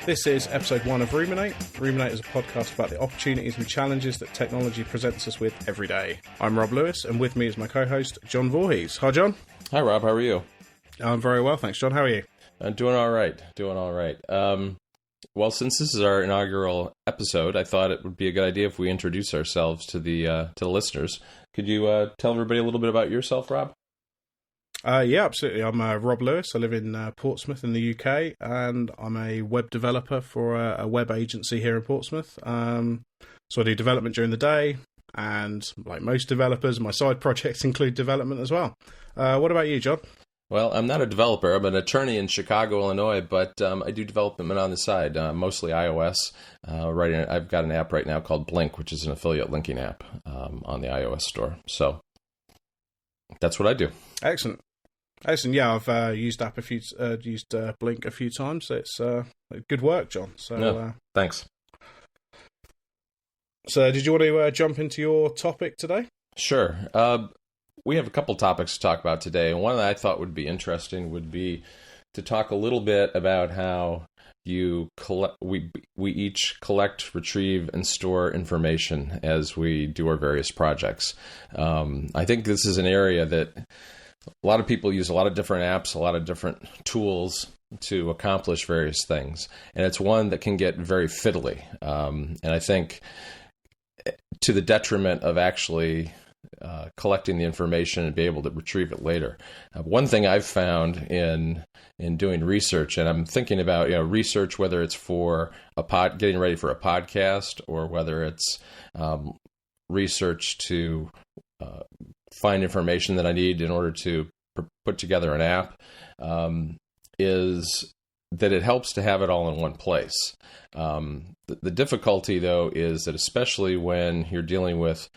This is episode 1 of Ruminate. Ruminate is a podcast about the opportunities and challenges that technology presents us with every day. I'm Rob Lewis, and with me is my co-host, John Voorhees. Hi, John. Hi, Rob. How are you? I'm very well, thanks, John. How are you? I'm doing all right. Well, since this is our inaugural episode, I thought it would be a good idea if we introduce ourselves to the listeners. Could you tell everybody a little bit about yourself, Rob? Yeah, absolutely. I'm Rob Lewis. I live in Portsmouth in the UK, and I'm a web developer for a web agency here in Portsmouth. So I do development during the day, and like most developers, my side projects include development as well. What about you, John? Well, I'm not a developer. I'm an attorney in Chicago, Illinois, but I do development on the side, mostly iOS. I've got an app right now called Blink, which is an affiliate linking app on the iOS store. So that's what I do. Excellent. Yeah, I've used Blink a few times. So it's good work, John. So thanks. So, did you want to jump into your topic today? Sure. We have a couple topics to talk about today, and one that I thought would be interesting would be to talk a little bit about how we each collect, retrieve, and store information as we do our various projects. I think this is an area that a lot of people use a lot of different apps, a lot of different tools to accomplish various things, and it's one that can get very fiddly, and I think to the detriment of actually collecting the information and be able to retrieve it later. One thing I've found in doing research, and I'm thinking about research, whether it's for getting ready for a podcast, or whether it's research to find information that I need in order to put together an app, is that it helps to have it all in one place. The difficulty, though, is that especially when you're dealing with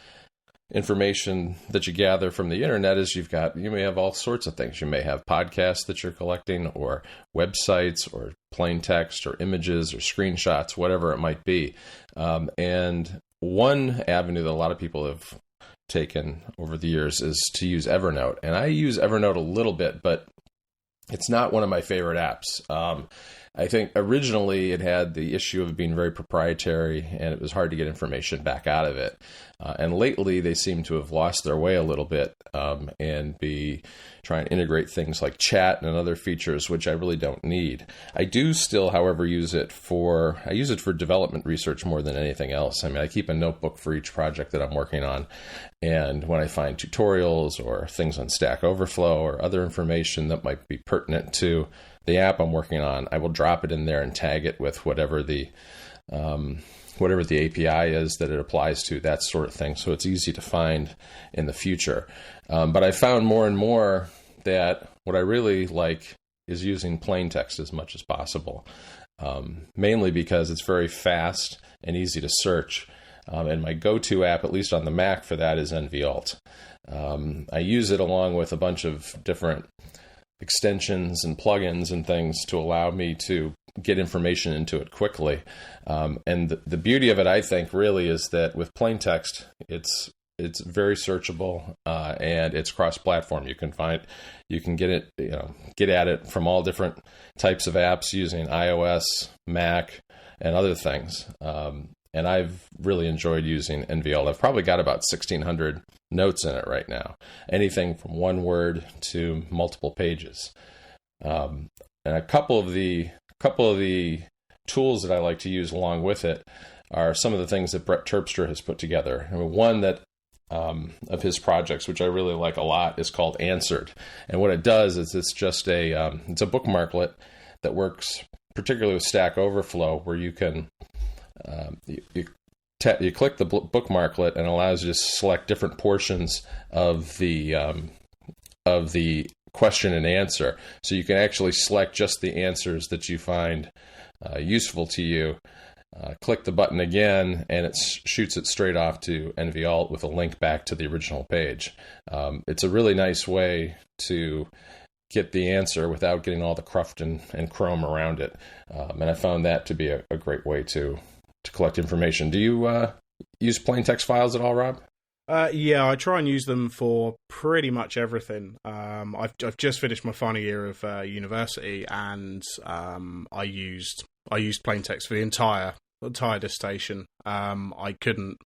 information that you gather from the internet, is you may have all sorts of things. You may have podcasts that you're collecting, or websites, or plain text, or images, or screenshots, whatever it might be. And one avenue that a lot of people have taken over the years is to use Evernote. And I use Evernote a little bit, but it's not one of my favorite apps. I think originally it had the issue of being very proprietary, and it was hard to get information back out of it. And lately they seem to have lost their way a little bit and be trying to integrate things like chat and other features, which I really don't need. I do still, however, use it for development research more than anything else. I mean, I keep a notebook for each project that I'm working on. And when I find tutorials or things on Stack Overflow or other information that might be pertinent to the app I'm working on, I will drop it in there and tag it with whatever the API is that it applies to, that sort of thing. So it's easy to find in the future. But I found more and more that what I really like is using plain text as much as possible, mainly because it's very fast and easy to search. And my go-to app, at least on the Mac for that, is NVAlt. I use it along with a bunch of different extensions and plugins and things to allow me to get information into it quickly. And the beauty of it, I think, really is that with plain text, it's very searchable, and it's cross-platform. You can get at it from all different types of apps using iOS, Mac, and other things. And I've really enjoyed using NVAlt. I've probably got about 1,600 notes in it right now, anything from one word to multiple pages. And a couple of the tools that I like to use along with it are some of the things that Brett Terpstra has put together. I mean, one that of his projects, which I really like a lot, is called Answered. And what it does is it's just it's a bookmarklet that works particularly with Stack Overflow, where you can you click the bookmarklet, and it allows you to select different portions of the question and answer. So you can actually select just the answers that you find useful to you. Click the button again, and it shoots it straight off to NVAlt with a link back to the original page. It's a really nice way to get the answer without getting all the cruft and chrome around it. And I found that to be a great way to collect information. Do you use plain text files at all, Rob? Yeah, I try and use them for pretty much everything. I've just finished my final year of university, and I used plain text for the entire dissertation. I couldn't.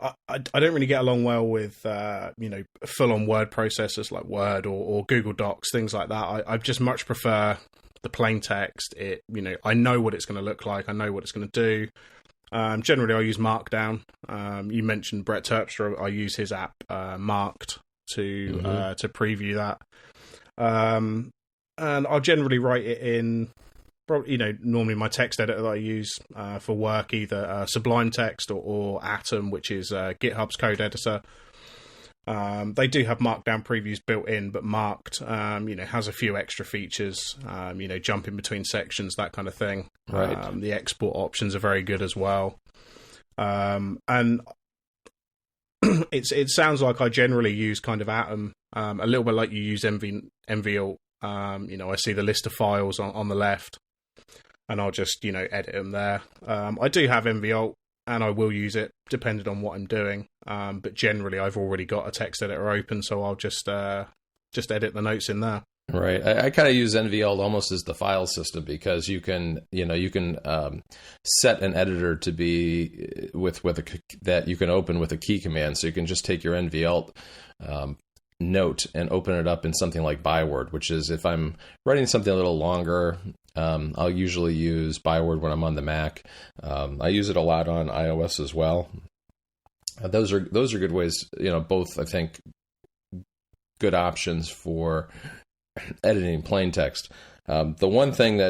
I don't really get along well with full on word processors like Word or Google Docs, things like that. I just much prefer the plain text. I know what it's going to look like. I know what it's going to do. Generally, I use Markdown. You mentioned Brett Terpstra. I use his app Marked to preview that. And I'll generally write it in, normally my text editor that I use for work, either Sublime Text or Atom, which is GitHub's code editor. They do have Markdown previews built in, but Marked, has a few extra features, jumping between sections, that kind of thing. Right. The export options are very good as well. And it sounds like I generally use kind of Atom, a little bit like you use MVAlt. I see the list of files on the left, and I'll just, edit them there. I do have MVAlt, and I will use it depending on what I'm doing. But generally, I've already got a text editor open, so I'll just edit the notes in there. Right. I kind of use NVAlt almost as the file system, because you can set an editor to be that you can open with a key command. So you can just take your NVAlt note and open it up in something like Byword, which is, if I'm writing something a little longer, I'll usually use Byword when I'm on the Mac. I use it a lot on iOS as well. Those are good ways, both, I think, good options for editing plain text. The one thing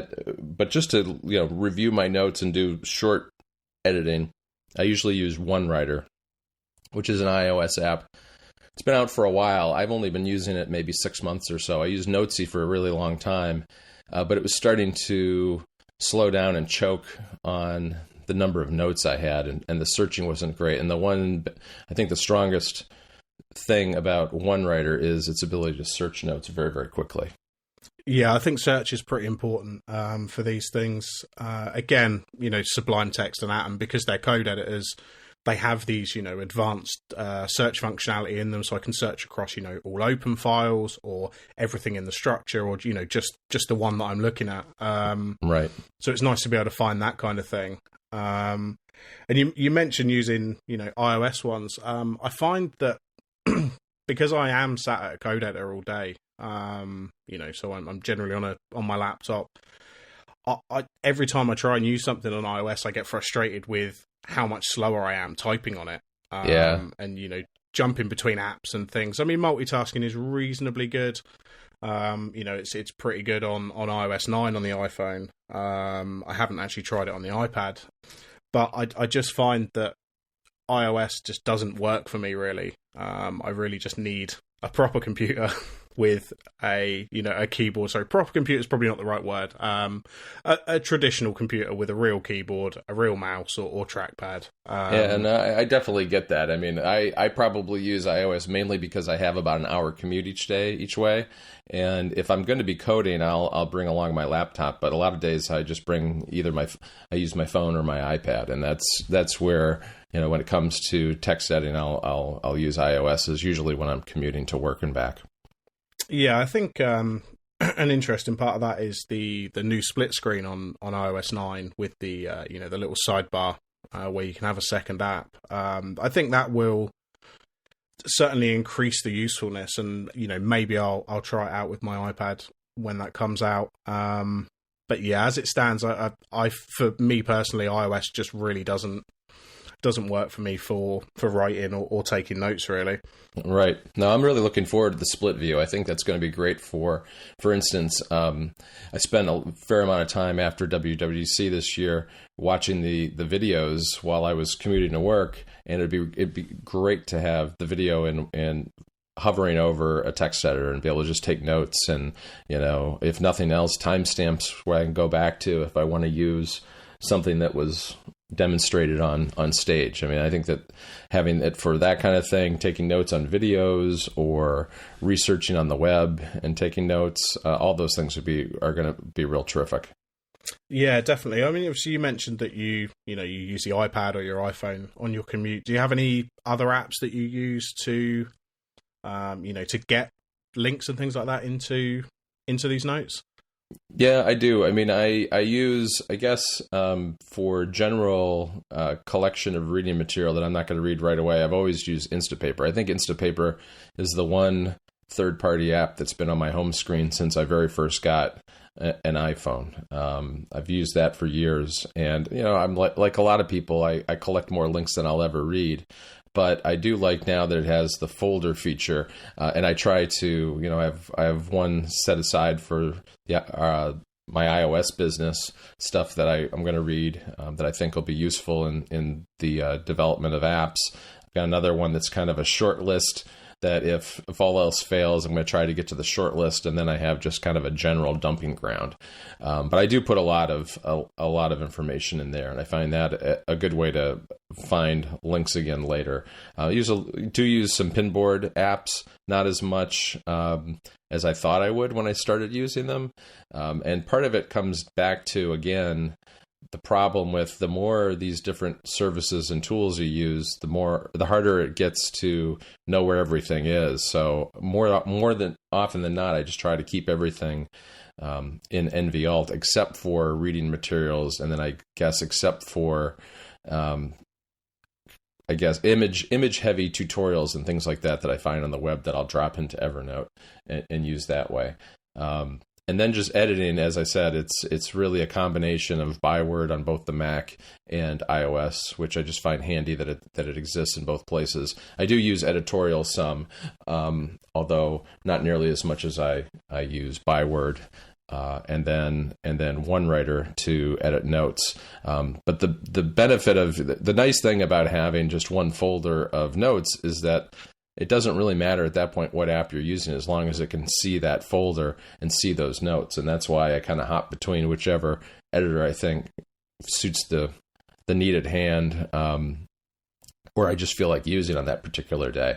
but just to review my notes and do short editing, I usually use OneWriter, which is an iOS app. It's been out for a while. I've only been using it maybe 6 months or so. I used Notesy for a really long time, but it was starting to slow down and choke on the number of notes I had, and the searching wasn't great. And I think the strongest thing about OneWriter is its ability to search notes very, very quickly. Yeah, I think search is pretty important for these things. Again, Sublime Text and Atom, because they're code editors, they have these, advanced search functionality in them, so I can search across, all open files or everything in the structure, or just the one that I'm looking at. Right. So it's nice to be able to find that kind of thing. And you mentioned using, iOS ones. I find that because I am sat at a code editor all day, so I'm generally on my laptop. I every time I try and use something on iOS, I get frustrated with how much slower I am typing on it. And jumping between apps and things. I mean, multitasking is reasonably good. It's pretty good on iOS 9 on the iPhone. I haven't actually tried it on the iPad, but I just find that iOS just doesn't work for me, really. I really just need a proper computer with a keyboard. So proper computer is probably not the right word. A traditional computer with a real keyboard, a real mouse, or trackpad. And I definitely get that. I mean, I probably use iOS mainly because I have about an hour commute each way. And if I'm going to be coding, I'll bring along my laptop. But a lot of days I just bring I use my phone or my iPad, and that's where, when it comes to text editing, I'll use iOS as usually when I'm commuting to work and back. Yeah, I think an interesting part of that is the new split screen on iOS 9 with the the little sidebar where you can have a second app. I think that will certainly increase the usefulness, and maybe I'll try it out with my iPad when that comes out. But yeah, as it stands, I for me personally, iOS just really doesn't work for me for writing or taking notes, really. Right. No, I'm really looking forward to the split view. I think that's going to be great for instance, I spent a fair amount of time after WWDC this year watching the videos while I was commuting to work, and it'd be great to have the video and hovering over a text editor and be able to just take notes, and if nothing else, timestamps where I can go back to if I want to use something that was demonstrated on stage. I mean, I think that having it for that kind of thing, taking notes on videos or researching on the web and taking notes, all those things are going to be real terrific. Yeah, definitely. I mean, obviously you mentioned that you use the iPad or your iPhone on your commute. Do you have any other apps that you use to, to get links and things like that into these notes? Yeah, I do. I mean, I use, I guess, for general collection of reading material that I'm not going to read right away, I've always used Instapaper. I think Instapaper is the one third-party app that's been on my home screen since I very first got an iPhone. I've used that for years, and I'm like a lot of people. I collect more links than I'll ever read, but I do like now that it has the folder feature, and I try to I have one set aside for my iOS business stuff that I'm going to read that I think will be useful in the development of apps. I've got another one that's kind of a short list that if all else fails, I'm going to try to get to the short list, and then I have just kind of a general dumping ground. But I do put a lot of information in there, and I find that a good way to find links again later. I do use some Pinboard apps, not as much as I thought I would when I started using them, and part of it comes back to, again, the problem with the more these different services and tools you use, the harder it gets to know where everything is. So more than often than not, I just try to keep everything in NVAlt except for reading materials, and then I guess except for image heavy tutorials and things like that I find on the web that I'll drop into Evernote and use that way. And then just editing, as I said, it's really a combination of Byword on both the Mac and iOS, which I just find handy that it exists in both places. I do use editorial some, although not nearly as much as I use Byword, and then OneWriter to edit notes. But the benefit of the nice thing about having just one folder of notes is that it doesn't really matter at that point what app you're using, as long as it can see that folder and see those notes. And that's why I kind of hop between whichever editor I think suits the need at hand, or I just feel like using on that particular day.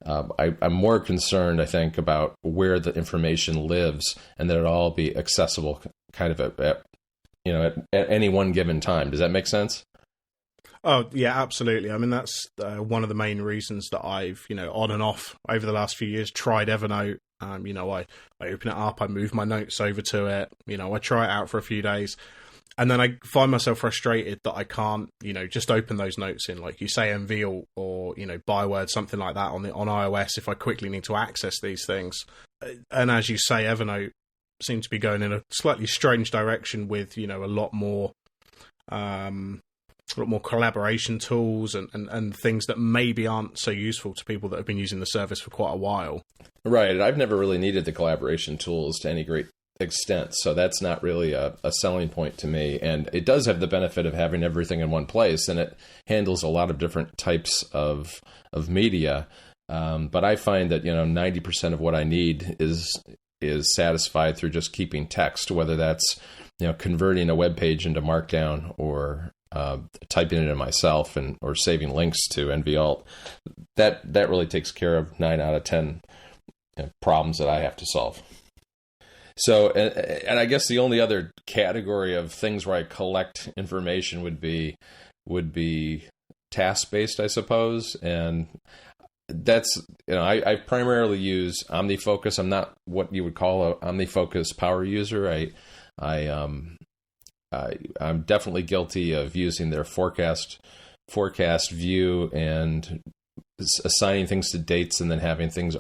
I'm more concerned, I think, about where the information lives and that it all be accessible kind of at any one given time. Does that make sense? Oh, yeah, absolutely. I mean, that's one of the main reasons that I've, on and off over the last few years, tried Evernote. I open it up, I move my notes over to it, I try it out for a few days, and then I find myself frustrated that I can't, just open those notes in, like you say, NVAlt or, Byword, something like that on iOS if I quickly need to access these things. And as you say, Evernote seems to be going in a slightly strange direction with, a lot more collaboration tools and things that maybe aren't so useful to people that have been using the service for quite a while. Right. I've never really needed the collaboration tools to any great extent, so that's not really a selling point to me. And it does have the benefit of having everything in one place, and it handles a lot of different types of media. But I find that 90% of what I need is satisfied through just keeping text, whether that's converting a web page into Markdown or typing it in myself or saving links to NVAlt. That really takes care of 9 out of 10 problems that I have to solve. So, and I guess the only other category of things where I collect information would be task-based, I suppose. And that's, I primarily use OmniFocus. I'm not what you would call an OmniFocus power user. I'm definitely guilty of using their forecast view and assigning things to dates and then having things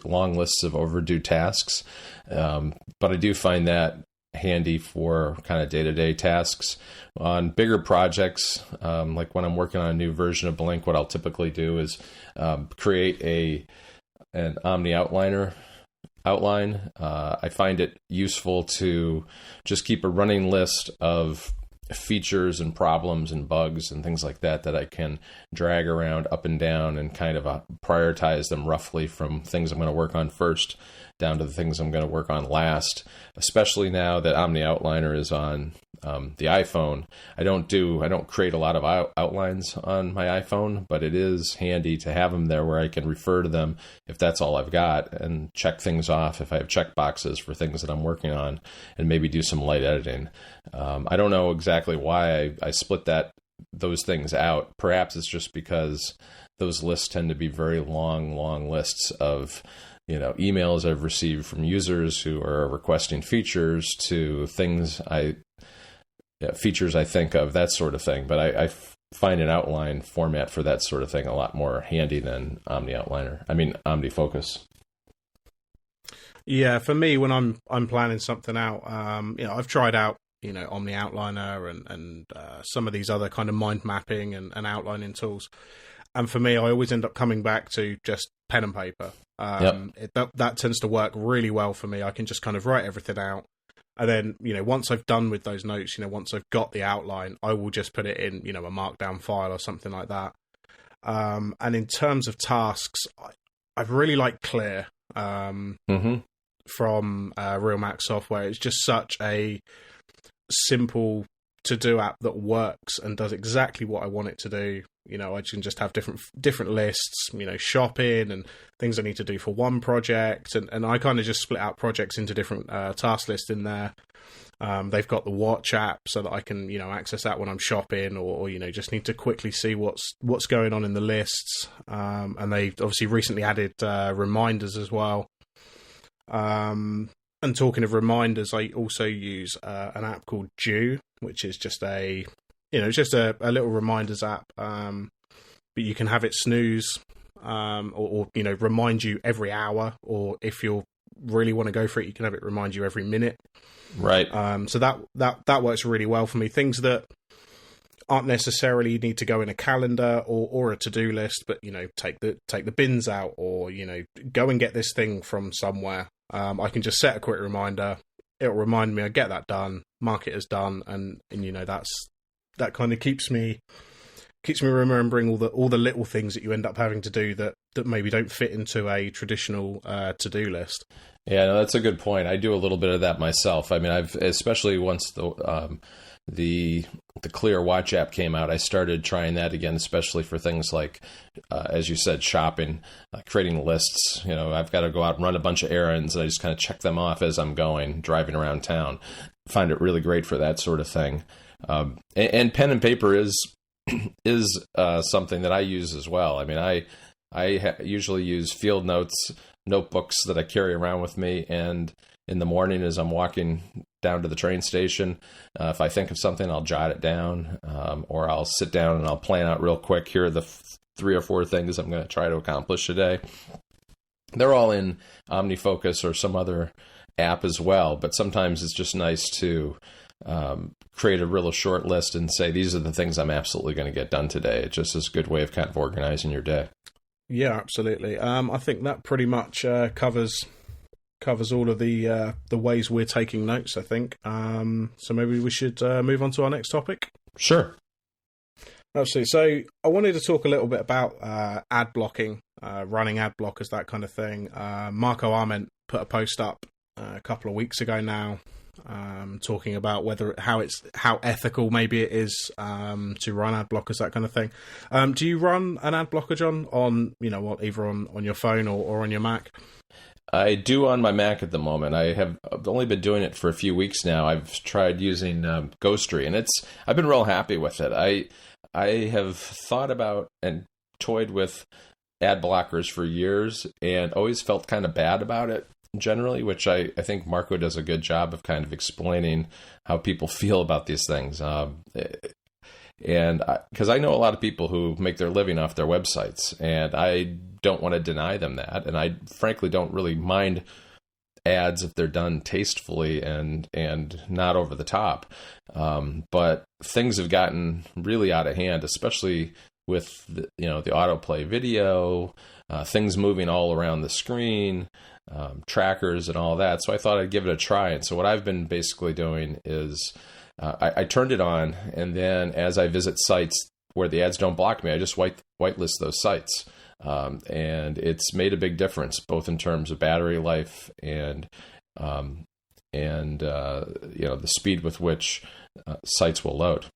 long lists of overdue tasks. But I do find that handy for kind of day-to-day tasks. On bigger projects, like when I'm working on a new version of Blink, what I'll typically do is create an Omni outline. I find it useful to just keep a running list of features and problems and bugs and things like that I can drag around up and down and kind of prioritize them roughly from things I'm going to work on first down to the things I'm going to work on last, especially now that Omni Outliner is on The iPhone, I don't create a lot of outlines on my iPhone, but it is handy to have them there where I can refer to them if that's all I've got, and check things off if I have check boxes for things that I'm working on, and maybe do some light editing. I don't know exactly why I split those things out. Perhaps it's just because those lists tend to be very long lists of emails I've received from users who are requesting features to features I think of, that sort of thing. But I find an outline format for that sort of thing a lot more handy than OmniFocus. Yeah, for me, when I'm planning something out, I've tried out Omni Outliner and some of these other kind of mind mapping and outlining tools. And for me, I always end up coming back to just pen and paper. That tends to work really well for me. I can just kind of write everything out. And then, once I've done with those notes, once I've got the outline, I will just put it in, a markdown file or something like that. And in terms of tasks, I really like Clear from Real Mac Software. It's just such a simple to-do app that works and does exactly what I want it to do. I can just have different lists, shopping and things I need to do for one project. And I kind of just split out projects into different task lists in there. They've got the Watch app so that I can, access that when I'm shopping or just need to quickly see what's going on in the lists. And they obviously recently added reminders as well. And talking of reminders, I also use an app called Due, which is just a little reminders app. But you can have it snooze or remind you every hour, or if you really want to go for it, you can have it remind you every minute. Right. So that works really well for me. Things that aren't necessarily need to go in a calendar or a to-do list, but take the bins out, or go and get this thing from somewhere. I can just set a quick reminder. It'll remind me. I get that done. Mark it as done, and that kind of keeps me remembering all the little things that you end up having to do that maybe don't fit into a traditional to-do list. Yeah, no, that's a good point. I do a little bit of that myself. I mean, I've especially once the Clear Watch app came out, I started trying that again, especially for things like, as you said, shopping, creating lists. I've got to go out and run a bunch of errands, and I just kind of check them off as I'm driving around town. Find it really great for that sort of thing. And pen and paper is something that I use as well. I mean, I usually use field notes, notebooks that I carry around with me, and in the morning as I'm walking down to the train station, if I think of something, I'll jot it down, or I'll sit down and I'll plan out real quick. Here are the 3 or 4 things I'm going to try to accomplish today. They're all in OmniFocus or some other app as well, but sometimes it's just nice to create a real short list and say, these are the things I'm absolutely going to get done today. It just is a good way of kind of organizing your day. Yeah, absolutely. I think that pretty much covers all of the ways we're taking notes, I think. So maybe we should move on to our next topic. Sure. Absolutely. So I wanted to talk a little bit about ad blocking, running ad blockers, that kind of thing. Marco Arment put a post up a couple of weeks ago now, talking about how ethical maybe it is to run ad blockers, that kind of thing. Do you run an ad blocker, John, on either on your phone or on your Mac? I do on my Mac at the moment. I've only been doing it for a few weeks now. I've tried using Ghostry, and I've been real happy with it. I have thought about and toyed with ad blockers for years and always felt kind of bad about it generally, which I think Marco does a good job of kind of explaining how people feel about these things. And because I know a lot of people who make their living off their websites, and I don't want to deny them that. And I frankly don't really mind ads if they're done tastefully and not over the top. But things have gotten really out of hand, especially with the autoplay video, things moving all around the screen, trackers and all that. So I thought I'd give it a try. And so what I've been basically doing is I turned it on, and then as I visit sites where the ads don't block me, I just whitelist those sites. And it's made a big difference, both in terms of battery life and and the speed with which sites will load.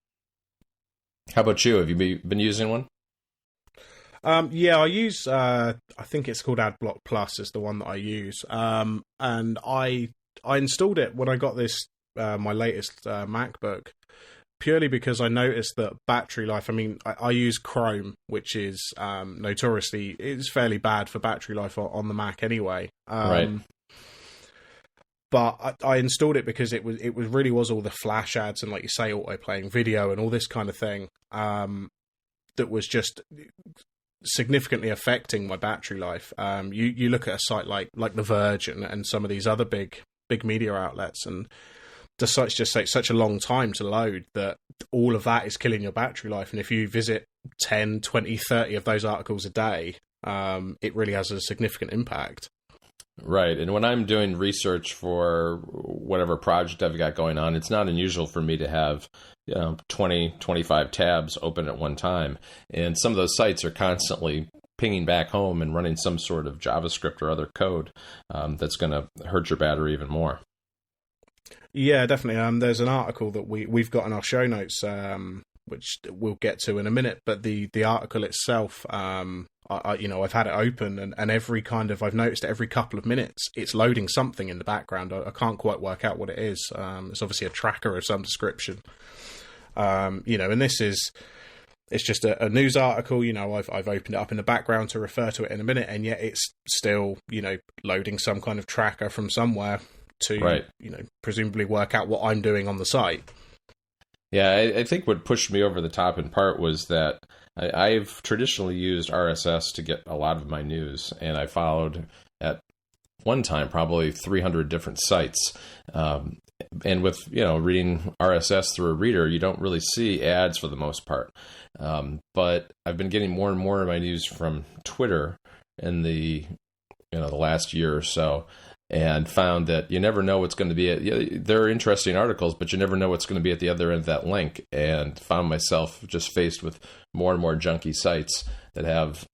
How about you? Have you been using one? Yeah, I use, I think it's called AdBlock Plus is the one that I use. And I installed it when I got this, my latest MacBook, purely because I noticed that battery life, I use Chrome, which is notoriously, it's fairly bad for battery life on the Mac anyway. Right. But I installed it because it really was all the Flash ads and, like you say, auto-playing video and all this kind of thing that was just significantly affecting my battery life. You look at a site like The Verge and some of these other big media outlets, and the sites just take such a long time to load that all of that is killing your battery life. And if you visit 10, 20, 30 of those articles a day, it really has a significant impact. Right. And when I'm doing research for whatever project I've got going on, it's not unusual for me to have 20, 25 tabs open at one time. And some of those sites are constantly pinging back home and running some sort of JavaScript or other code that's going to hurt your battery even more. Yeah, definitely. There's an article that we've got in our show notes, which we'll get to in a minute. But the article itself, I've had it open, and I've noticed every couple of minutes it's loading something in the background. I can't quite work out what it is. It's obviously a tracker of some description. And it's just a news article. I've opened it up in the background to refer to it in a minute, and yet it's still, loading some kind of tracker from somewhere to, right, presumably work out what I'm doing on the site. Yeah, I think what pushed me over the top in part was that I've traditionally used RSS to get a lot of my news, and I followed at one time probably 300 different sites. And with, reading RSS through a reader, you don't really see ads for the most part. But I've been getting more and more of my news from Twitter in the last year or so, and found that you never know what's going to be there are interesting articles, but you never know what's going to be at the other end of that link, and found myself just faced with more and more junky sites that have,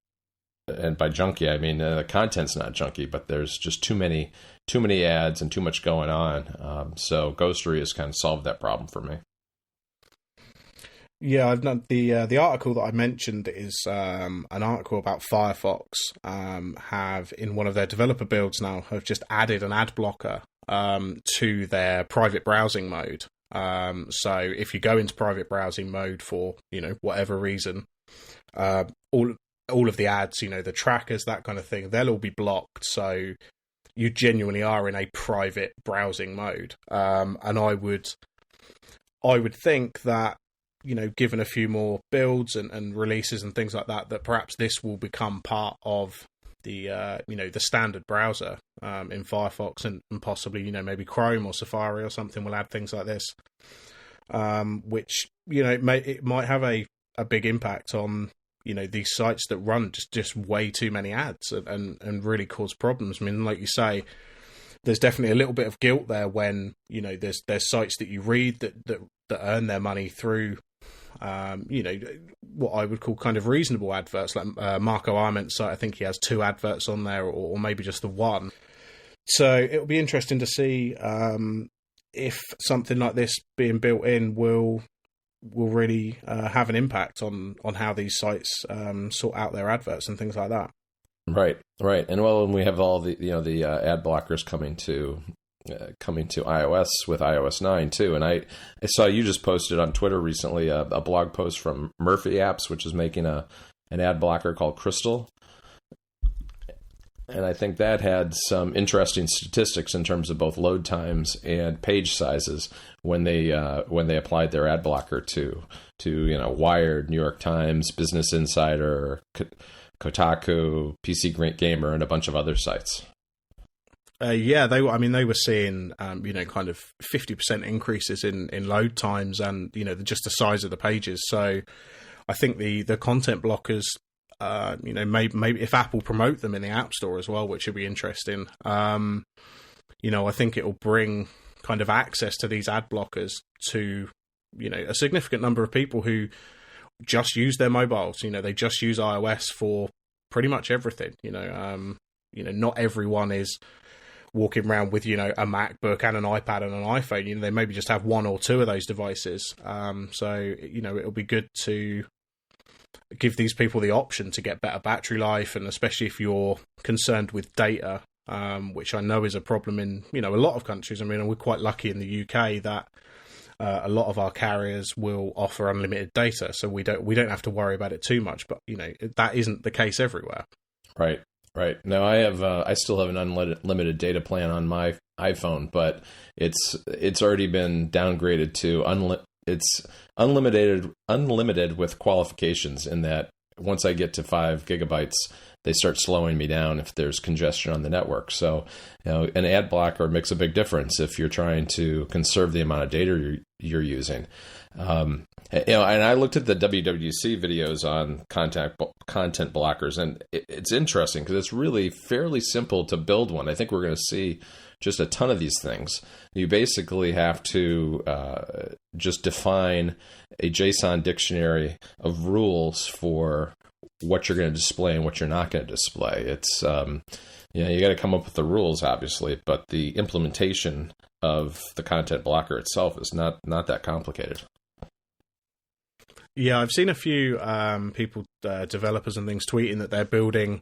and by junky, I mean, the content's not junky, but there's just too many ads and too much going on. So Ghostery has kind of solved that problem for me. Yeah, I've done the article that I mentioned is an article about Firefox. Have in one of their developer builds now have just added an ad blocker to their private browsing mode. So if you go into private browsing mode for whatever reason, all of the ads, the trackers, that kind of thing, they'll all be blocked. So you genuinely are in a private browsing mode. And I would think that, given a few more builds and releases and things like that perhaps this will become part of the, the standard browser in Firefox, and possibly, maybe Chrome or Safari or something will add things like this, which, it might have a big impact on, these sites that run just way too many ads and really cause problems. I mean, like you say, there's definitely a little bit of guilt there when, there's sites that you read that earn their money through, what I would call kind of reasonable adverts, like Marco Arment's site. I think he has 2 adverts on there, or maybe just the one. So it'll be interesting to see if something like this being built in will really have an impact on how these sites sort out their adverts and things like that. Right. And when we have all the the ad blockers coming to iOS with iOS 9 too, and I saw you just posted on Twitter recently a blog post from Murphy Apps, which is making an ad blocker called Crystal, and I think that had some interesting statistics in terms of both load times and page sizes when they applied their ad blocker to Wired, New York Times, Business Insider, Kotaku, PC Gamer, and a bunch of other sites. They were seeing, kind of 50% increases in load times and, just the size of the pages. So I think the content blockers, maybe if Apple promote them in the App Store as well, which would be interesting. I think it will bring kind of access to these ad blockers to, a significant number of people who just use their mobiles. They just use iOS for pretty much everything. Not everyone is walking around with, a MacBook and an iPad and an iPhone. They maybe just have one or two of those devices. So it'll be good to give these people the option to get better battery life, and especially if you're concerned with data, which I know is a problem in, a lot of countries. I mean, we're quite lucky in the UK that a lot of our carriers will offer unlimited data, so we don't have to worry about it too much. But that isn't the case everywhere. Right. No, I still have an unlimited data plan on my iPhone, but it's already been downgraded to it's unlimited with qualifications, in that once I get to 5 gigabytes, they start slowing me down if there's congestion on the network. So, an ad blocker makes a big difference if you're trying to conserve the amount of data you're using. And I looked at the WWDC videos on content blockers, and it's interesting because it's really fairly simple to build one. I think we're going to see just a ton of these things. You basically have to just define a JSON dictionary of rules for what you're going to display and what you're not going to display. It's you got to come up with the rules, obviously, but the implementation of the content blocker itself is not that complicated. Yeah, I've seen a few people, developers and things, tweeting that they're building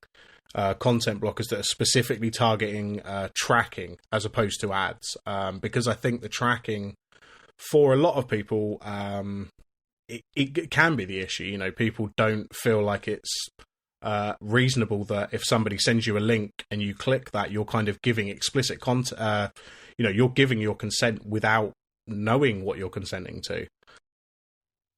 content blockers that are specifically targeting tracking as opposed to ads, because I think the tracking, for a lot of people, it can be the issue. People don't feel like it's reasonable that if somebody sends you a link and you click that, you're kind of giving explicit content. You're giving your consent without knowing what you're consenting to.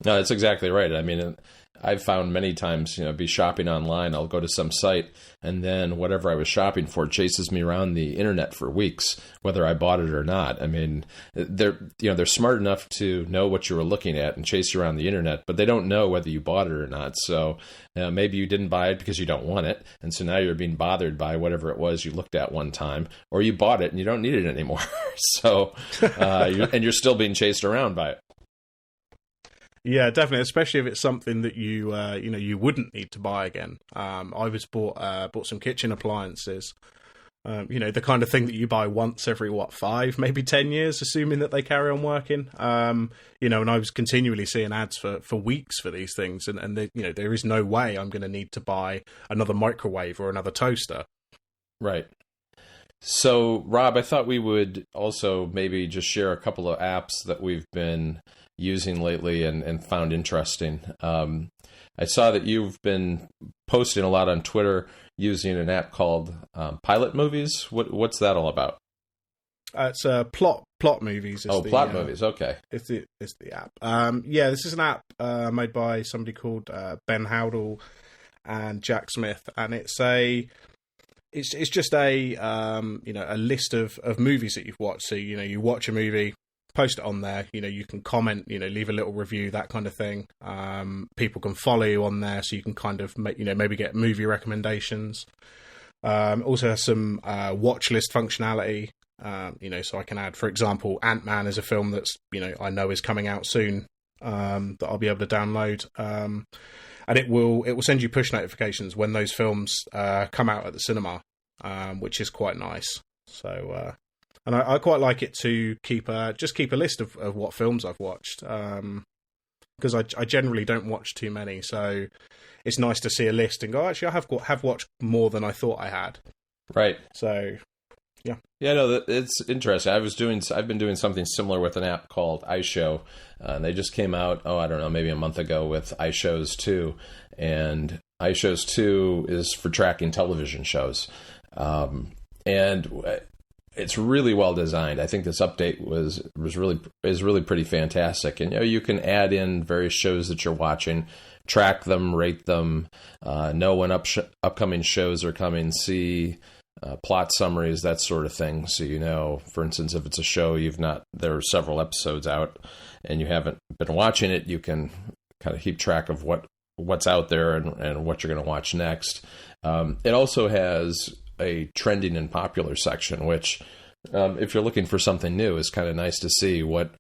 No, that's exactly right. I mean, I've found many times, be shopping online, I'll go to some site, and then whatever I was shopping for chases me around the internet for weeks, whether I bought it or not. I mean, they're smart enough to know what you were looking at and chase you around the internet, but they don't know whether you bought it or not. So maybe you didn't buy it because you don't want it, and so now you're being bothered by whatever it was you looked at one time, or you bought it and you don't need it anymore. So, you're still being chased around by it. Yeah, definitely, especially if it's something that you you wouldn't need to buy again. I was bought some kitchen appliances, the kind of thing that you buy once every 5, maybe 10 years, assuming that they carry on working. And I was continually seeing ads for weeks for these things, and there is no way I'm going to need to buy another microwave or another toaster. Right. So, Rob, I thought we would also maybe just share a couple of apps that we've been using lately and found interesting. I saw that you've been posting a lot on Twitter using an app called Pilot Movies. What's that all about? It's Plot Movies. Plot Movies. Okay. It's the app. This is an app made by somebody called Ben Howdell and Jack Smith, and it's just a list of movies that you've watched. So you watch a movie, post it on there, you can comment, leave a little review, that kind of thing. People can follow you on there, so you can kind of maybe get movie recommendations. Also has some watch list functionality, so I can add, for example, Ant-Man is a film that's, I know is coming out soon, that I'll be able to download. And it will send you push notifications when those films come out at the cinema, which is quite nice. So, and I quite like it to keep a list of what films I've watched, because I generally don't watch too many. So it's nice to see a list and go, actually, I have watched more than I thought I had. Right. So, yeah. Yeah, no, it's interesting. I've been doing something similar with an app called iShow, and they just came out, I don't know, maybe a month ago with iShows 2, and iShows 2 is for tracking television shows, and it's really well designed. I think this update is really pretty fantastic, and you can add in various shows that you're watching, track them, rate them, know when upcoming shows are coming, see plot summaries, that sort of thing. So, for instance, if it's a show there are several episodes out and you haven't been watching it, you can kind of keep track of what's out there and what you're going to watch next. It also has a trending and popular section, which, if you're looking for something new, is kind of nice to see what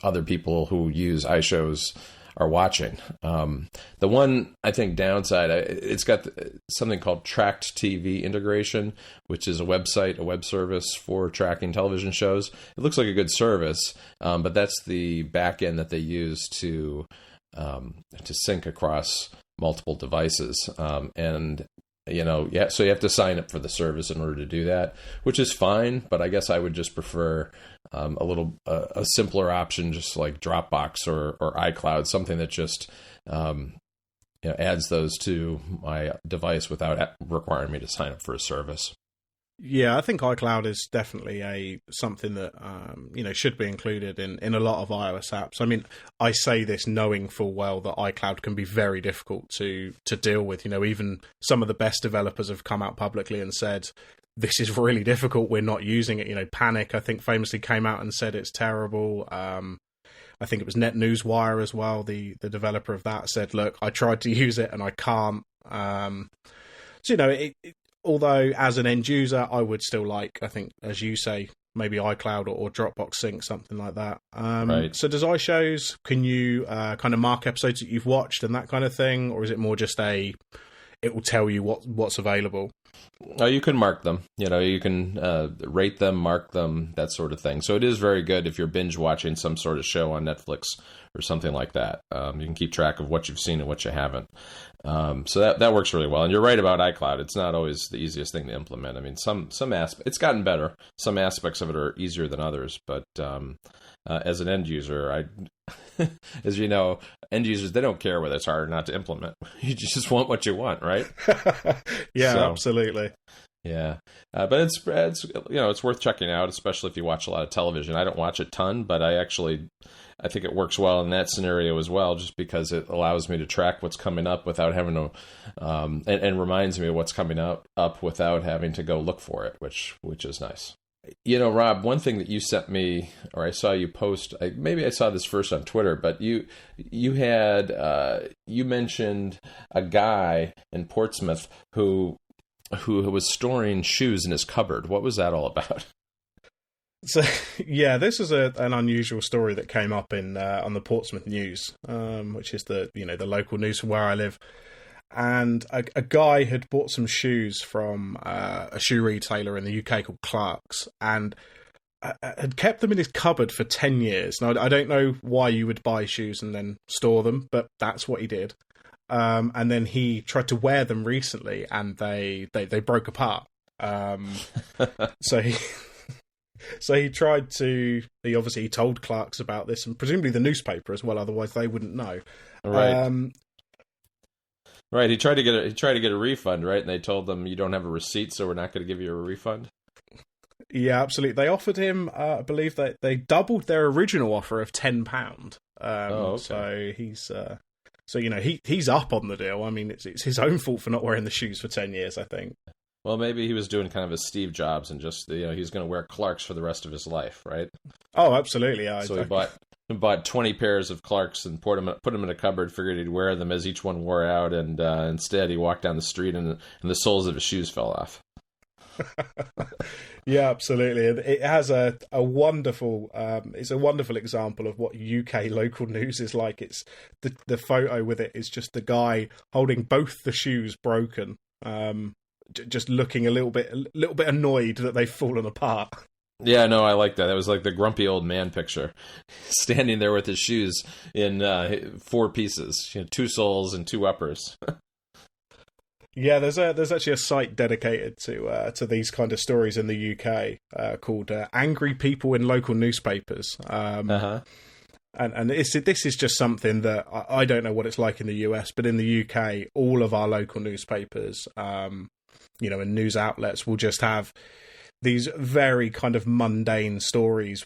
other people who use iShows are watching. The one, I think, downside, it's got something called tracked TV integration, which is a website, a web service for tracking television shows. It looks like a good service, but that's the back end that they use to sync across multiple devices. And so you have to sign up for the service in order to do that, which is fine. But I guess I would just prefer a simpler option, just like Dropbox or iCloud, something that just adds those to my device without requiring me to sign up for a service. Yeah, I think iCloud is definitely something that should be included in a lot of iOS apps. I mean, I say this knowing full well that iCloud can be very difficult to deal with. Even some of the best developers have come out publicly and said this is really difficult. We're not using it. Panic, I think, famously came out and said it's terrible. I think it was NetNewsWire as well. The developer of that said, "Look, I tried to use it and I can't." Although as an end user, I would still like, I think, as you say, maybe iCloud or Dropbox Sync, something like that. Right. So does iShows, can you kind of mark episodes that you've watched and that kind of thing? Or is it more just it will tell you what's available? Oh, you can mark them. You can rate them, mark them, that sort of thing. So it is very good if you're binge watching some sort of show on Netflix or something like that. You can keep track of what you've seen and what you haven't. So that works really well. And you're right about iCloud. It's not always the easiest thing to implement. I mean, some it's gotten better. Some aspects of it are easier than others. But as an end user, as you know, end users, they don't care whether it's hard or not to implement. You just want what you want, right? Yeah, absolutely. Yeah, but it's worth checking out, especially if you watch a lot of television. I don't watch a ton, but I think it works well in that scenario as well, just because it allows me to track what's coming up without having to, and reminds me of what's coming up without having to go look for it, which is nice. Rob, one thing that you sent me, or I saw you post, maybe I saw this first on Twitter, but you mentioned a guy in Portsmouth who was storing shoes in his cupboard. What was that all about? So, yeah, this is an unusual story that came up on the Portsmouth News, which is the local news from where I live. And a guy had bought some shoes from a shoe retailer in the UK called Clark's, and had kept them in his cupboard for 10 years. Now, I don't know why you would buy shoes and then store them, but that's what he did. And then he tried to wear them recently, and they broke apart. So he tried to. He told Clark's about this, and presumably the newspaper as well. Otherwise, they wouldn't know. Right. Right. He tried to get a refund, right? And they told him, "You don't have a receipt, so we're not going to give you a refund." Yeah, absolutely. They offered him, I believe that they doubled their original offer of £10. Okay. So he's. He's up on the deal. I mean, it's his own fault for not wearing the shoes for 10 years, I think. Well, maybe he was doing kind of a Steve Jobs and just, he's going to wear Clarks for the rest of his life, right? Oh, absolutely. So he bought 20 pairs of Clarks and put them in a cupboard, figured he'd wear them as each one wore out, and instead he walked down the street and the soles of his shoes fell off. Yeah, absolutely. It has a wonderful, it's a wonderful example of what UK local news is like. It's the photo with it is just the guy holding both the shoes broken, just looking a little bit annoyed that they've fallen apart. Yeah, no, I like that. That was like the grumpy old man picture, standing there with his shoes in 4 pieces, 2 soles and 2 uppers. Yeah, there's actually a site dedicated to these kind of stories in the UK called Angry People in Local Newspapers. And this is just something that I don't know what it's like in the US, but in the UK, all of our local newspapers, and news outlets will just have these very kind of mundane stories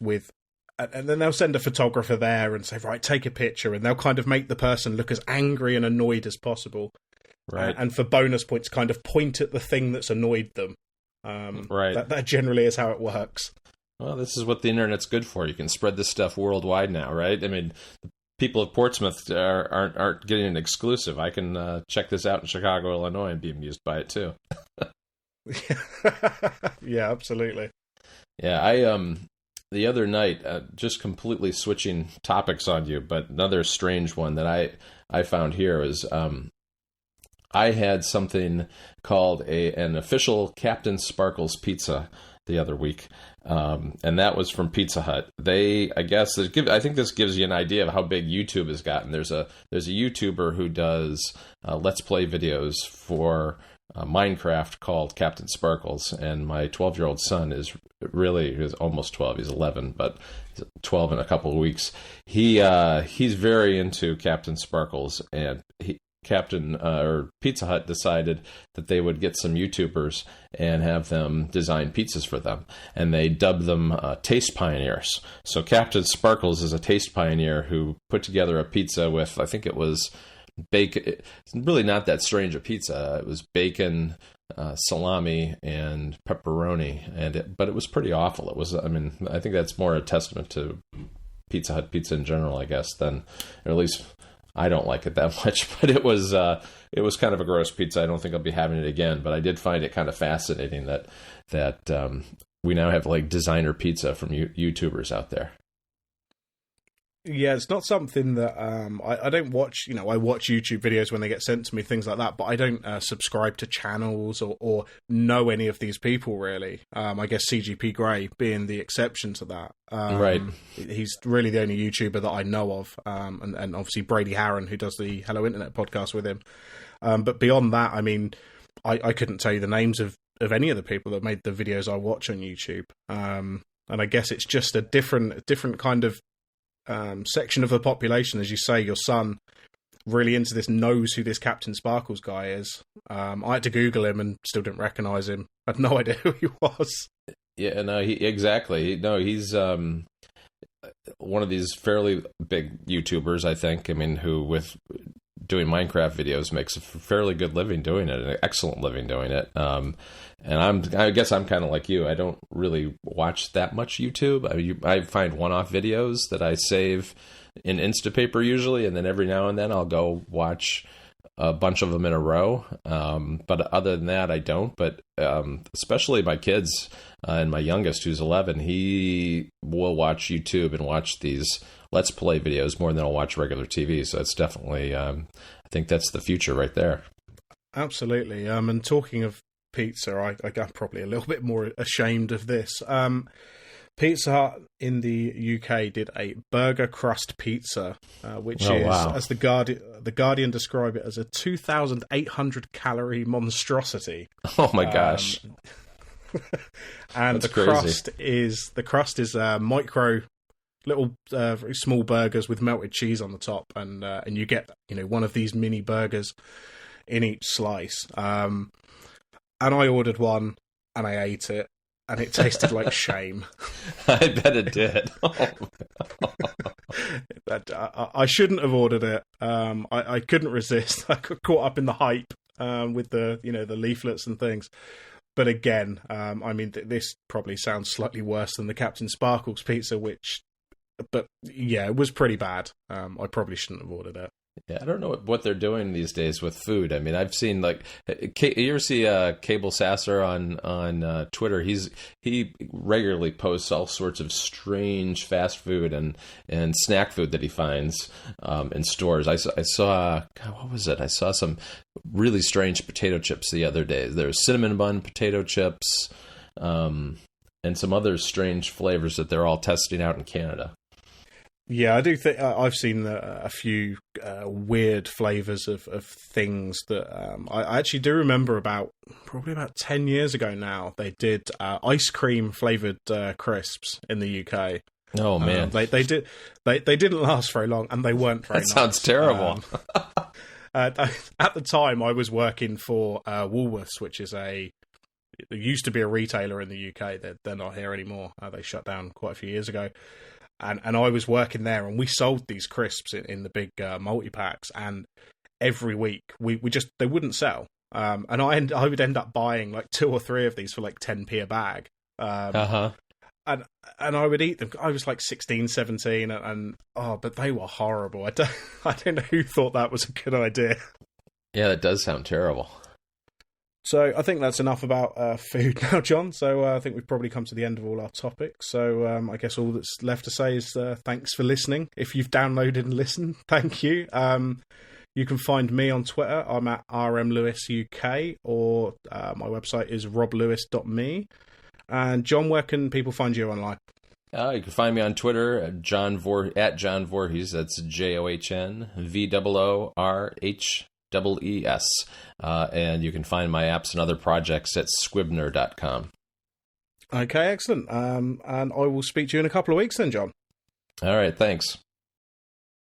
and then they'll send a photographer there and say, right, take a picture, and they'll kind of make the person look as angry and annoyed as possible. Right. And for bonus points, kind of point at the thing that's annoyed them. Right. That generally is how it works. Well, this is what the internet's good for. You can spread this stuff worldwide now, right? I mean, the people of Portsmouth aren't getting an exclusive. I can check this out in Chicago, Illinois, and be amused by it too. Yeah, absolutely. Yeah, the other night, just completely switching topics on you, but another strange one that I found here is I had something called an official Captain Sparkles pizza the other week, and that was from Pizza Hut. I think this gives you an idea of how big YouTube has gotten. There's a YouTuber who does Let's Play videos for Minecraft called Captain Sparkles, and my 12-year-old son is almost 12. He's 11, but 12 in a couple of weeks. He's very into Captain Sparkles, and Pizza Hut decided that they would get some YouTubers and have them design pizzas for them, and they dubbed them Taste Pioneers. So Captain Sparkles is a taste pioneer who put together a pizza with, I think it was bacon. It's really not that strange a pizza. It was bacon, salami, and pepperoni, but it was pretty awful. It was, I think that's more a testament to Pizza Hut pizza in general, I guess, or at least I don't like it that much. But it was kind of a gross pizza. I don't think I'll be having it again. But I did find it kind of fascinating that we now have like designer pizza from YouTubers out there. Yeah, it's not something that I don't watch. I watch YouTube videos when they get sent to me, things like that. But I don't subscribe to channels or know any of these people really. I guess CGP Grey being the exception to that. Right. He's really the only YouTuber that I know of, and obviously Brady Harron, who does the Hello Internet podcast with him. But beyond that, I couldn't tell you the names of any of the people that made the videos I watch on YouTube. And I guess it's just a different kind of section of the population. As you say, your son really into this, knows who this Captain Sparkles guy is. I had to Google him and still didn't recognize him. I had no idea who he was. Yeah, no, he's one of these fairly big YouTubers, I think. Who with doing Minecraft videos makes a fairly good living doing it, an excellent living doing it. And I guess I'm kind of like you. I don't really watch that much YouTube. I find one-off videos that I save in Instapaper usually, and then every now and then I'll go watch a bunch of them in a row. But other than that, I don't. But especially my kids and my youngest, who's 11, he will watch YouTube and watch these Let's Play videos more than I'll watch regular TV. So it's definitely, I think that's the future right there. Absolutely. And talking of pizza, I'm probably a little bit more ashamed of this. Pizza Hut in the UK did a burger crust pizza, which as the Guardian described it, as a 2,800 calorie monstrosity. Oh my gosh! And That's the crust is micro, little very small burgers with melted cheese on the top, and you get one of these mini burgers in each slice. And I ordered one, and I ate it, and it tasted like shame. I bet it did. I shouldn't have ordered it. I couldn't resist. I got caught up in the hype with the the leaflets and things. But again, this probably sounds slightly worse than the Captain Sparkles pizza, but yeah, it was pretty bad. I probably shouldn't have ordered it. Yeah, I don't know what they're doing these days with food. I've seen you ever see Cable Sasser on Twitter? He regularly posts all sorts of strange fast food and snack food that he finds in stores. I saw God, what was it? I saw some really strange potato chips the other day. There's cinnamon bun potato chips and some other strange flavors that they're all testing out in Canada. Yeah, I do think I've seen a few weird flavors of things that I actually do remember probably about 10 years ago now. They did ice cream flavored crisps in the UK. Oh man, they didn't last very long, and they weren't very nice. That sounds terrible. At the time, I was working for Woolworths, which is it used to be a retailer in the UK. They're not here anymore. They shut down quite a few years ago. And I was working there, and we sold these crisps in the big multi-packs, and every week they wouldn't sell. And I would end up buying like 2 or 3 of these for like 10p a bag. And I would eat them. I was like 16, 17, but they were horrible. I don't know who thought that was a good idea. Yeah, that does sound terrible. So I think that's enough about food now, John. So I think we've probably come to the end of all our topics. So I guess all that's left to say is thanks for listening. If you've downloaded and listened, thank you. You can find me on Twitter. I'm at rmlewisuk, or my website is roblewis.me. And John, where can people find you online? You can find me on Twitter at John Voorhees. That's JohnVoorhes. And you can find my apps and other projects at squibner.com. Okay, excellent. And I will speak to you in a couple of weeks then, John. All right, thanks.